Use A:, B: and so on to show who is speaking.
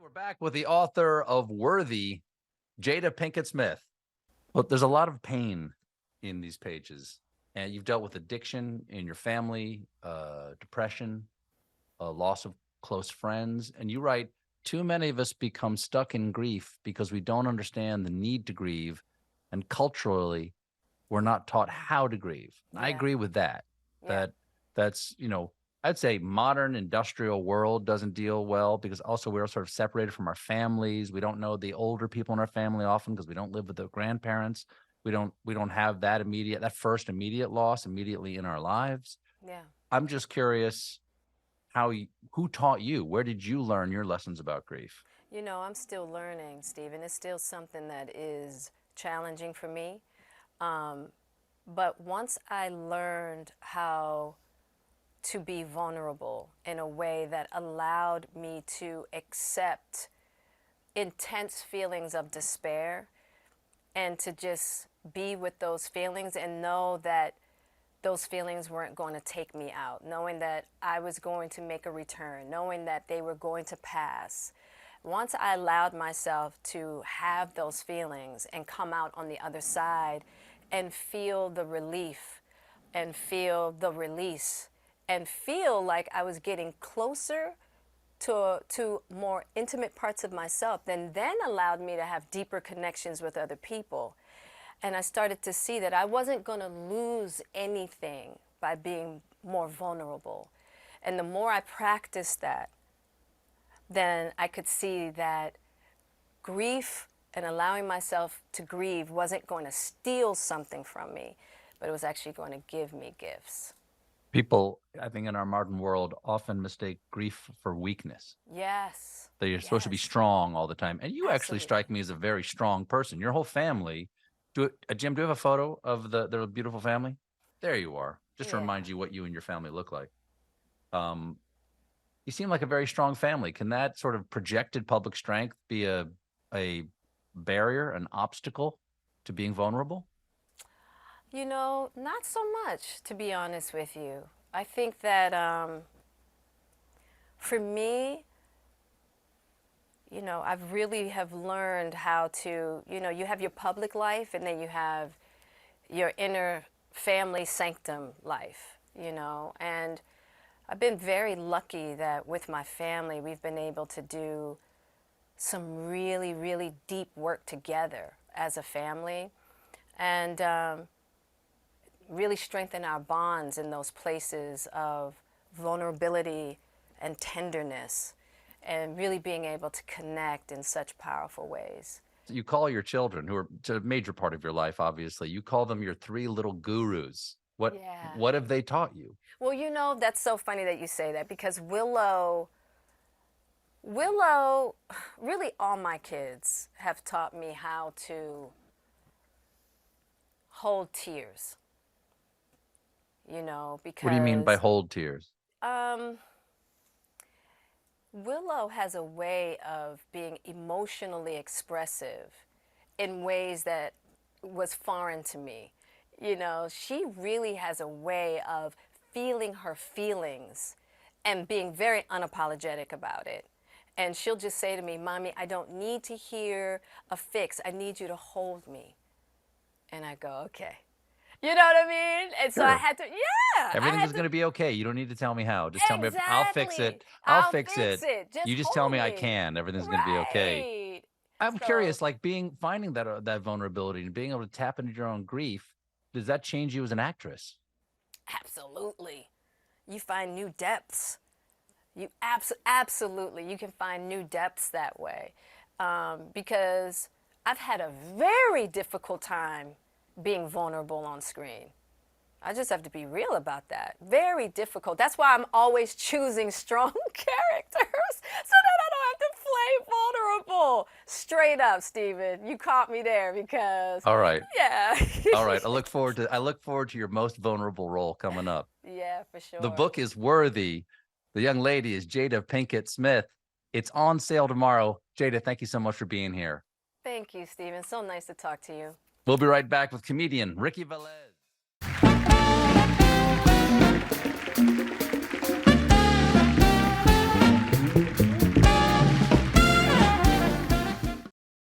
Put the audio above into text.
A: We're back with the author of Worthy, Jada Pinkett Smith. Well, there's a lot of pain in these pages, and you've dealt with addiction in your family, depression, loss of close friends, and you write, too many of us become stuck in grief because we don't understand the need to grieve, and culturally, we're not taught how to grieve.
B: Yeah.
A: I agree with that.
B: Yeah.
A: That's, I'd say modern industrial world doesn't deal well because also we're sort of separated from our families. We don't know the older people in our family often because we don't live with the grandparents. We don't have that first immediate loss immediately in our lives.
B: Yeah.
A: I'm just curious who taught you? Where did you learn your lessons about grief?
B: I'm still learning, Stephen. It's still something that is challenging for me. But once I learned how to be vulnerable in a way that allowed me to accept intense feelings of despair and to just be with those feelings and know that those feelings weren't going to take me out, knowing that I was going to make a return, knowing that they were going to pass. Once I allowed myself to have those feelings and come out on the other side and feel the relief and feel the release and feel like I was getting closer to more intimate parts of myself, then allowed me to have deeper connections with other people. And I started to see that I wasn't going to lose anything by being more vulnerable. And the more I practiced that, then I could see that grief and allowing myself to grieve wasn't going to steal something from me, but it was actually going to give me gifts.
A: People, I think, in our modern world often mistake grief for weakness.
B: Yes.
A: That you're supposed to be strong all the time. And you actually
B: Absolutely.
A: strike me as a very strong person. Your whole family. Jim, do you have a photo of their beautiful family? There you are. Just to
B: Yeah.
A: remind you what you and your family look like. You seem like a very strong family. Can that sort of projected public strength be a barrier, an obstacle to being vulnerable?
B: Not so much, to be honest with you. I think that for me, I've really have learned how to, you have your public life and then you have your inner family sanctum life, and I've been very lucky that with my family, we've been able to do some really, really deep work together as a family. And really strengthen our bonds in those places of vulnerability and tenderness and really being able to connect in such powerful ways.
A: You call your children, who are a major part of your life, obviously, you call them your three little gurus. What have they taught you?
B: Well, that's so funny that you say that because Willow, really all my kids have taught me how to hold tears. Because...
A: What do you mean by hold tears?
B: Willow has a way of being emotionally expressive in ways that was foreign to me. She really has a way of feeling her feelings and being very unapologetic about it. And she'll just say to me, "Mommy, I don't need to hear a fix. I need you to hold me." And I go, "Okay." You know what I mean? And so I had to,
A: Everything is going to be okay. You don't need to tell me how. Just tell me, I'll fix it.
B: I'll
A: fix it. You just tell me I can. Everything's going to be okay. I'm curious, like finding that vulnerability and being able to tap into your own grief, does that change you as an actress?
B: Absolutely. You find new depths. You absolutely, you can find new depths that way. Because I've had a very difficult time being vulnerable on screen. I just have to be real about that. Very difficult. That's why I'm always choosing strong characters so that I don't have to play vulnerable. Straight up, Stephen. You caught me there because...
A: All right.
B: Yeah.
A: All right. I look forward to your most vulnerable role coming up.
B: Yeah, for sure.
A: The book is Worthy. The young lady is Jada Pinkett Smith. It's on sale tomorrow. Jada, thank you so much for being here.
B: Thank you, Stephen. So nice to talk to you.
A: We'll be right back with comedian Ricky Velez.